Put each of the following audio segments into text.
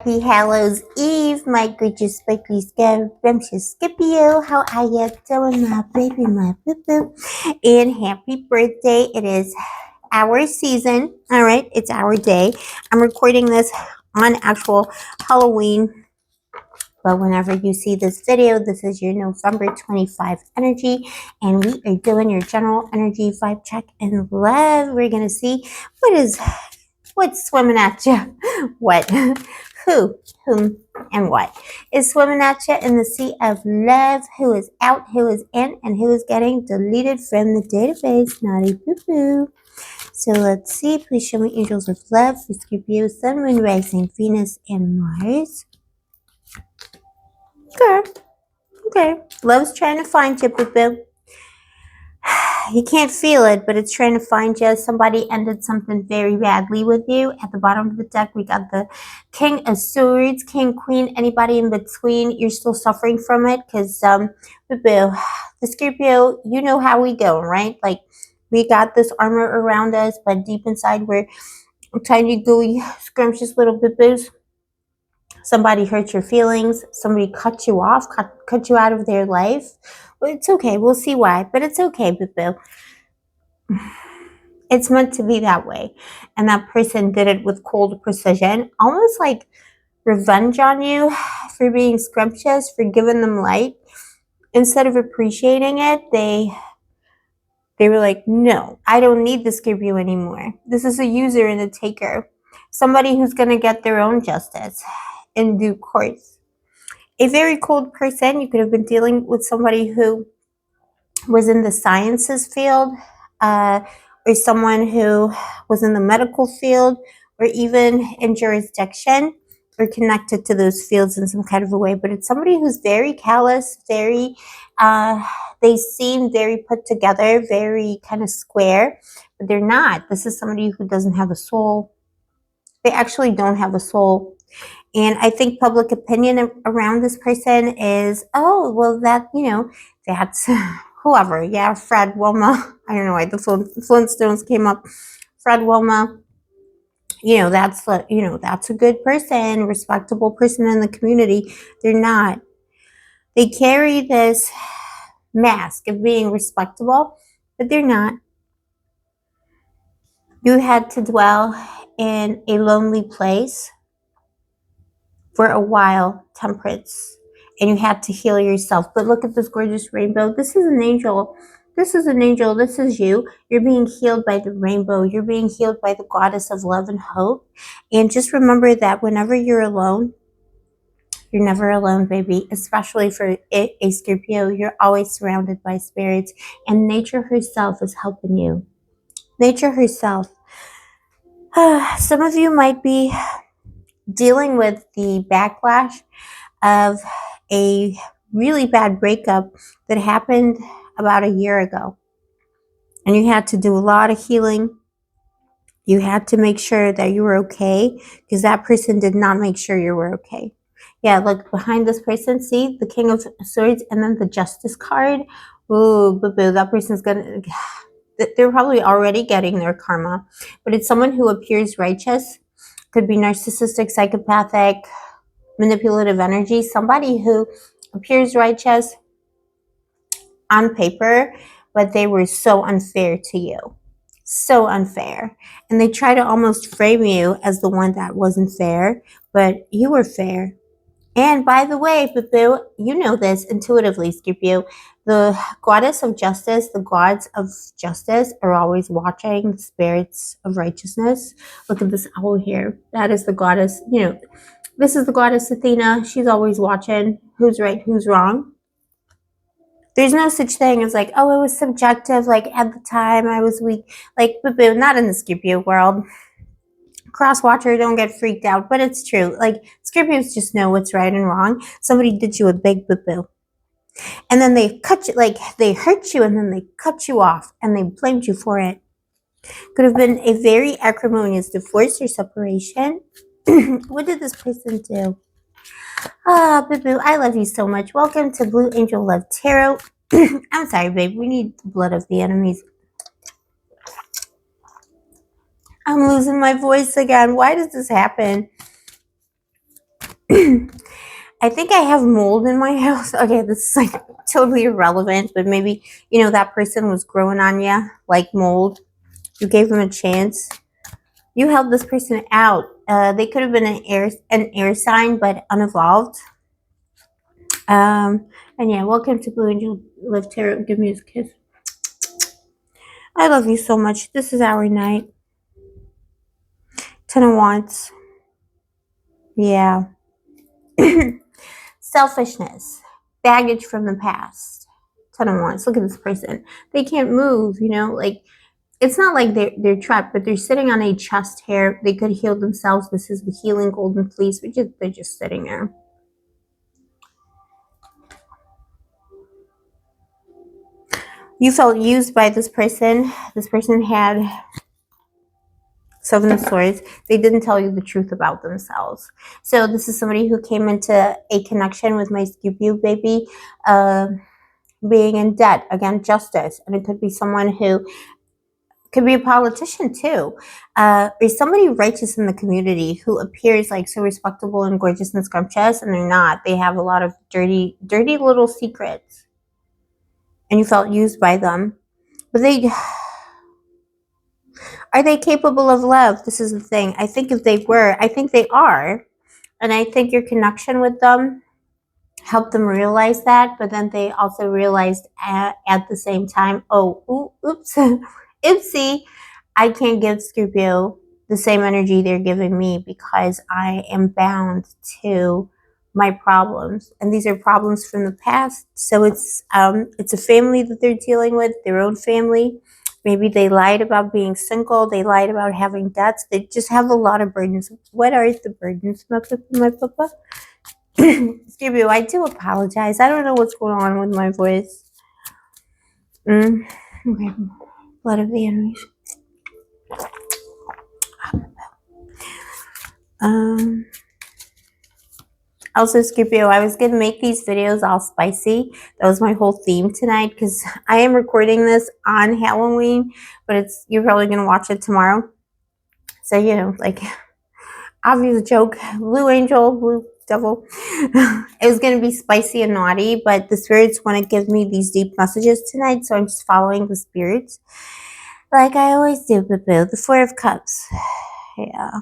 Happy Hallows Eve, my gorgeous, sparkly, scrumptious Scorpio. How are you doing, my baby, my boo-boo? And happy birthday. It is our season. All right, it's our day. I'm recording this on actual Halloween. But whenever you see this video, this is your November 25 energy. And we are doing your general energy vibe check and love. We're going to see what's swimming at you. What? Who, whom, and what is swimming at you in the sea of love? Who is out, who is in, and who is getting deleted from the database? Naughty boo-boo. So let's see. Please show me angels of love for Scorpio, Sun, Moon, Rising, Venus, and Mars. Okay. Okay. Love's trying to find you, boo-boo. You can't feel it, but it's trying to find you. Somebody ended something very badly with you. At the bottom of the deck, we got the King of Swords, King, Queen, anybody in between. You're still suffering from it because, the Scorpio, you know how we go, right? Like, we got this armor around us, but deep inside, we're tiny, gooey, scrumptious little boo-boos. Somebody hurt your feelings. Somebody cut you off, cut you out of their life. Well, it's okay. We'll see why, but it's okay, boo-boo. It's meant to be that way. And that person did it with cold precision, almost like revenge on you for being scrumptious, for giving them light. Instead of appreciating it, they were like, no, I don't need the Scorpio anymore. This is a user and a taker. Somebody who's going to get their own justice in due course. A very cold person. You could have been dealing with somebody who was in the sciences field, or someone who was in the medical field, or even in jurisdiction, or connected to those fields in some kind of a way. But it's somebody who's very callous, very, they seem very put together, very kind of square, but they're not. This is somebody who doesn't have a soul. They actually don't have a soul. And I think public opinion around this person is, oh, well, that's whoever. Yeah, Fred, Wilma. I don't know why the Flintstones came up. Fred, Wilma. That's a good person, respectable person in the community. They're not. They carry this mask of being respectable, but they're not. You had to dwell in a lonely place for a while, Temperance, and you had to heal yourself. But look at this gorgeous rainbow. This is an angel. This is an angel. This is you. You're being healed by the rainbow. You're being healed by the goddess of love and hope. And just remember that whenever you're alone, you're never alone, baby, especially for a Scorpio. You're always surrounded by spirits, and nature herself is helping you. Nature herself. Some of you might be dealing with the backlash of a really bad breakup that happened about a year ago. And you had to do a lot of healing. You had to make sure that you were okay because that person did not make sure you were okay. Yeah, look behind this person, see the King of Swords and then the Justice card. Ooh, boo-boo, that person's gonna, they're probably already getting their karma. But it's someone who appears righteous, could be narcissistic, psychopathic, manipulative energy, somebody who appears righteous on paper, but they were so unfair to you. So unfair. And they try to almost frame you as the one that wasn't fair, but you were fair. And by the way, boo-boo, you know this intuitively, Scorpio. The goddess of justice, the gods of justice are always watching the spirits of righteousness. Look at this owl here. That is the goddess, this is the goddess Athena. She's always watching who's right, who's wrong. There's no such thing as like, oh, it was subjective. Like at the time I was weak. Like, boo-boo, not in the Scorpio world. Cross-watcher, don't get freaked out, but it's true. Like, Scorpios just know what's right and wrong. Somebody did you a big boo-boo. And then they cut you, like, they hurt you and then they cut you off and they blamed you for it. Could have been a very acrimonious divorce or separation. What did this person do? Ah, boo-boo, I love you so much. Welcome to Blue Angel Love Tarot. I'm sorry, babe. We need the blood of the enemies. I'm losing my voice again. Why does this happen? I think I have mold in my house. Okay, this is like totally irrelevant, but maybe, you know, that person was growing on you like mold. You gave them a chance. You helped this person out. They could have been an air sign, but unevolved. And yeah, welcome to Blue Angel Live Tarot. Give me a kiss. I love you so much. This is our night. 10 of Wands. Yeah. Selfishness. Baggage from the past. 10 of Wands. Look at this person. They can't move, you know, like it's not like they're trapped, but they're sitting on a chest hair. They could heal themselves. This is the healing golden fleece. They're just sitting there. You felt used by this person. This person had Seven of Swords. They didn't tell you the truth about themselves. So this is somebody who came into a connection with my Scorpio baby, being in debt. Again, justice. And it could be someone who could be a politician too, or somebody righteous in the community who appears like so respectable and gorgeous and scrumptious, and they're not. They have a lot of dirty little secrets. And you felt used by them. But are they capable of love? This is the thing. I think if they were, I think they are. And I think your connection with them helped them realize that. But then they also realized at the same time, oh, oops, oopsie, I can't give Scorpio the same energy they're giving me because I am bound to my problems. And these are problems from the past. So it's a family that they're dealing with, their own family. Maybe they lied about being single. They lied about having debts. They just have a lot of burdens. What are the burdens, my papa? Scorpio, I do apologize. I don't know what's going on with my voice. Okay. Blood of the enemies. Also, Scorpio, I was going to make these videos all spicy. That was my whole theme tonight because I am recording this on Halloween, but you're probably going to watch it tomorrow. So, you know, like, obvious joke, Blue Angel, Blue Devil. It was going to be spicy and naughty, but the spirits want to give me these deep messages tonight, so I'm just following the spirits. Like I always do, boo-boo. The Four of Cups. Yeah.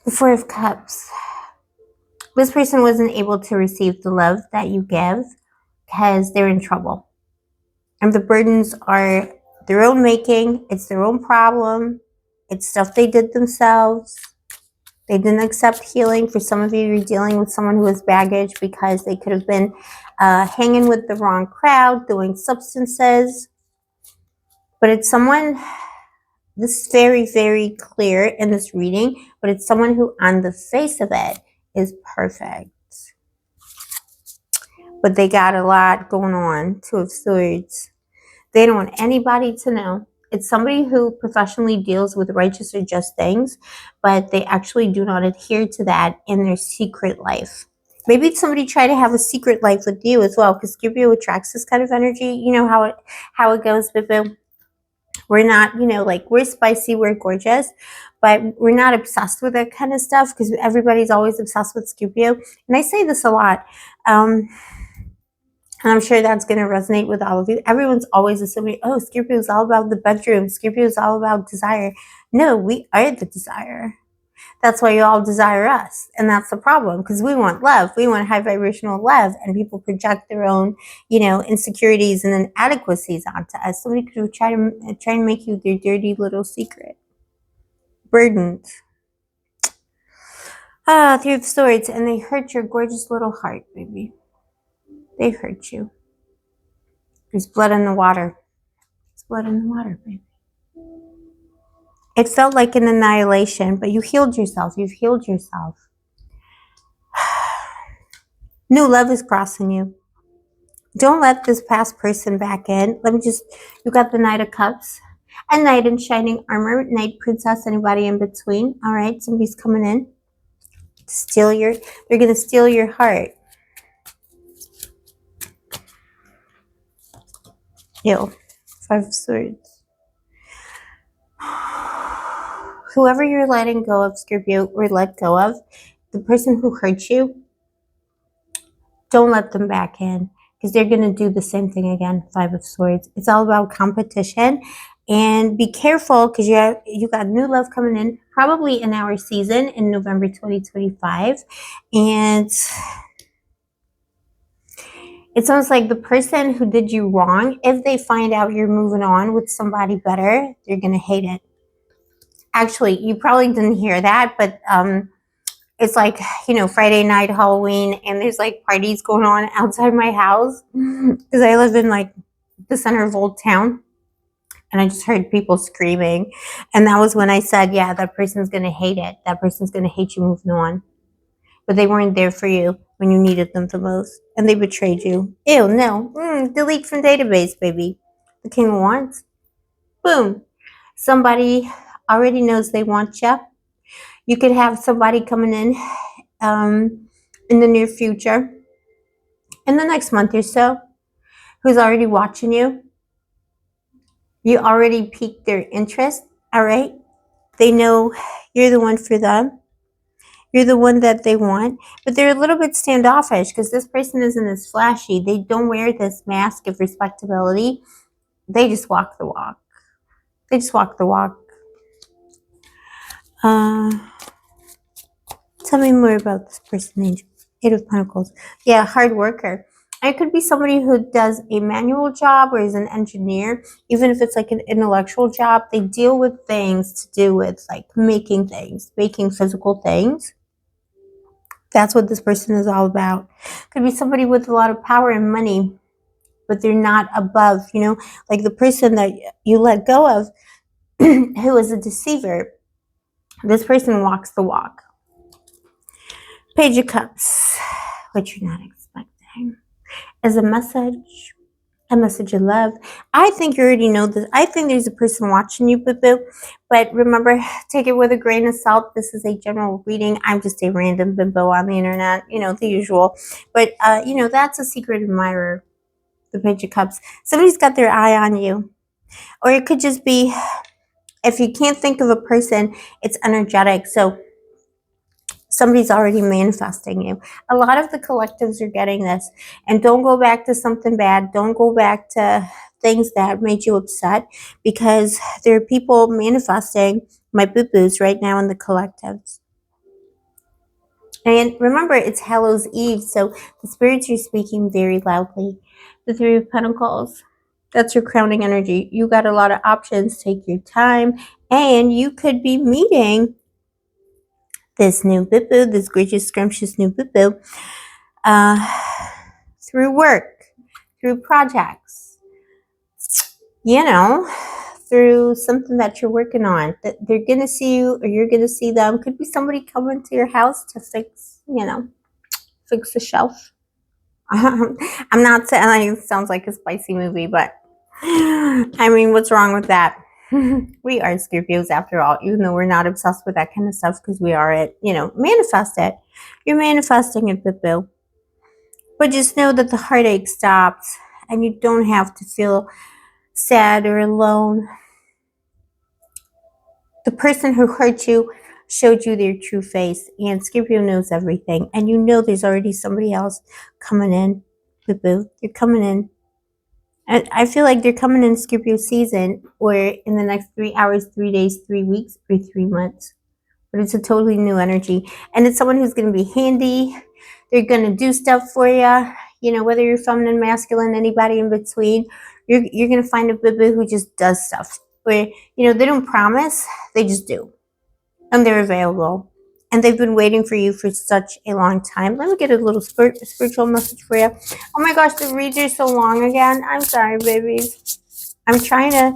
The Four of Cups. This person wasn't able to receive the love that you give because they're in trouble. And the burdens are their own making. It's their own problem. It's stuff they did themselves. They didn't accept healing. For some of you, you're dealing with someone who has baggage because they could have been hanging with the wrong crowd, doing substances. But it's someone, this is very, very clear in this reading, but it's someone who on the face of it is perfect. But they got a lot going on. Two of Swords. They don't want anybody to know. It's somebody who professionally deals with righteous or just things, but they actually do not adhere to that in their secret life. Maybe somebody try to have a secret life with you as well, because Scorpio attracts this kind of energy. You know how it goes, Boo. We're not, you know, like we're spicy, we're gorgeous, but we're not obsessed with that kind of stuff because everybody's always obsessed with Scorpio. And I say this a lot. And I'm sure that's going to resonate with all of you. Everyone's always assuming, oh, Scorpio is all about the bedroom. Scorpio is all about desire. No, we are the desire. That's why you all desire us. And that's the problem because we want love. We want high vibrational love. And people project their own, you know, insecurities and inadequacies onto us. Somebody could try and make you their dirty little secret. Burdened. Three of Swords. And they hurt your gorgeous little heart, baby. They hurt you. There's blood in the water. There's blood in the water, baby. It felt like an annihilation, but you healed yourself. You've healed yourself. New love is crossing you. Don't let this past person back in. You got the Knight of Cups. A knight in shining armor, knight princess, anybody in between. All right, somebody's coming in. They're going to steal your heart. Ew. Five of Swords. whoever you're letting go of, Scorpio, or let go of, the person who hurt you, don't let them back in, because they're going to do the same thing again. Five of Swords. It's all about competition, and be careful, because you got new love coming in, probably in our season in November 2025, and it's almost like the person who did you wrong, if they find out you're moving on with somebody better, they're going to hate it. Actually, you probably didn't hear that, but it's like, Friday night, Halloween, and there's like parties going on outside my house, because I live in like the center of Old Town, and I just heard people screaming, and that was when I said, yeah, that person's going to hate it. That person's going to hate you moving on. But they weren't there for you when you needed them the most, and they betrayed you. Ew, no. Delete from database, baby. The King of Wands. Boom. Somebody already knows they want you. You could have somebody coming in the near future, in the next month or so, who's already watching you. You already piqued their interest, all right? They know you're the one for them. You're the one that they want, but they're a little bit standoffish, because this person isn't as flashy. They don't wear this mask of respectability. They just walk the walk. They just walk the walk. Tell me more about this person, Angel. Eight of Pentacles. Yeah, hard worker. It could be somebody who does a manual job or is an engineer. Even if it's like an intellectual job, they deal with things to do with like making things, making physical things. That's what this person is all about. Could be somebody with a lot of power and money, but they're not above, like the person that you let go of who is a deceiver. This person walks the walk. Page of Cups, what you're not expecting, is a message of love. I think you already know this. I think there's a person watching you, boo-boo. But remember, take it with a grain of salt. This is a general reading. I'm just a random bimbo on the internet, the usual. But, that's a secret admirer, the Page of Cups. Somebody's got their eye on you. Or it could just be, if you can't think of a person, it's energetic. So somebody's already manifesting you. A lot of the collectives are getting this. And don't go back to something bad. Don't go back to things that made you upset, because there are people manifesting my boo-boos right now in the collectives. And remember, it's Hallows Eve, so the spirits are speaking very loudly. The Three of Pentacles. That's your crowning energy. You got a lot of options. Take your time. And you could be meeting this new boo-boo, this gorgeous, scrumptious new boo-boo, through work, through projects, through something that you're working on. That they're going to see you, or you're going to see them. Could be somebody coming to your house to fix, fix the shelf. I'm not saying it sounds like a spicy movie, but I mean, what's wrong with that? We are Scorpios after all, even though we're not obsessed with that kind of stuff, because we are it, manifest it. You're manifesting it, boo. But just know that the heartache stops, and you don't have to feel sad or alone. The person who hurt you showed you their true face, and Scorpio knows everything, and there's already somebody else coming in, boo. You're coming in. And I feel like they're coming in Scorpio season, or in the next 3 hours, 3 days, 3 weeks, or 3 months. But it's a totally new energy. And it's someone who's going to be handy. They're going to do stuff for you. Whether you're feminine, masculine, anybody in between, you're going to find a boo-boo who just does stuff. Where, they don't promise, they just do. And they're available. And they've been waiting for you for such a long time. Let me get a little spiritual message for you. Oh my gosh, the reads are so long again. I'm sorry, babies. I'm trying to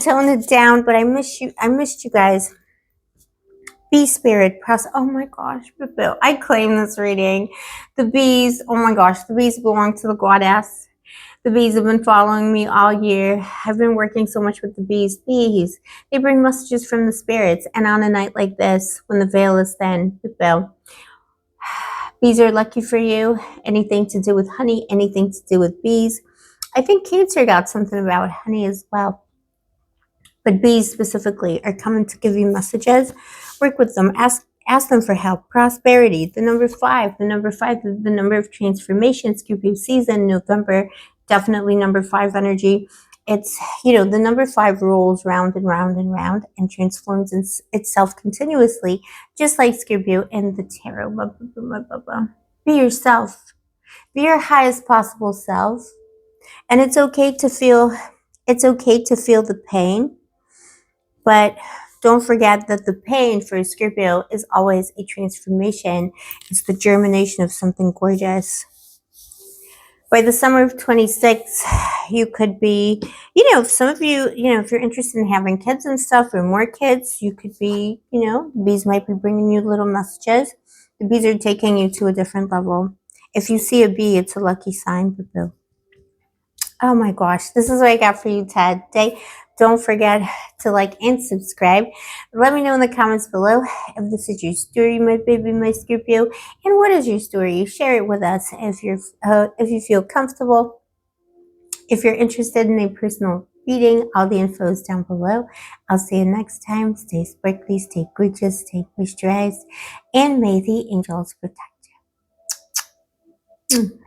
tone it down, but I missed you guys. Bee spirit press. Oh my gosh, boo. I claim this reading. The bees, oh my gosh, the bees belong to the goddess. The bees have been following me all year. I've been working so much with the bees. Bees, they bring messages from the spirits. And on a night like this, when the veil is thin, bees are lucky for you. Anything to do with honey, anything to do with bees. I think Cancer got something about honey as well. but bees specifically are coming to give you messages. Work with them. Ask them for help. Prosperity. The number 5. The number 5 is the number of transformation. Scorpio season, November. Definitely number 5 energy. It's, the number 5 rolls round and round and round and transforms itself continuously, just like Scorpio in the tarot. Blah, blah, blah, blah, blah. Be yourself. Be your highest possible self. And it's okay to feel the pain, but don't forget that the pain for Scorpio is always a transformation. It's the germination of something gorgeous. By the summer of 26, you could be, some of you, if you're interested in having kids and stuff or more kids, you could be, bees might be bringing you little messages. The bees are taking you to a different level. If you see a bee, it's a lucky sign, boo. Oh my gosh, this is what I got for you today. Don't forget to like and subscribe. Let me know in the comments below if this is your story, my baby, my Scorpio, and what is your story. Share it with us if you feel comfortable. If you're interested in a personal reading, all the info is down below. I'll see you next time. Stay sparkly, stay gorgeous, stay moisturized, and may the angels protect you.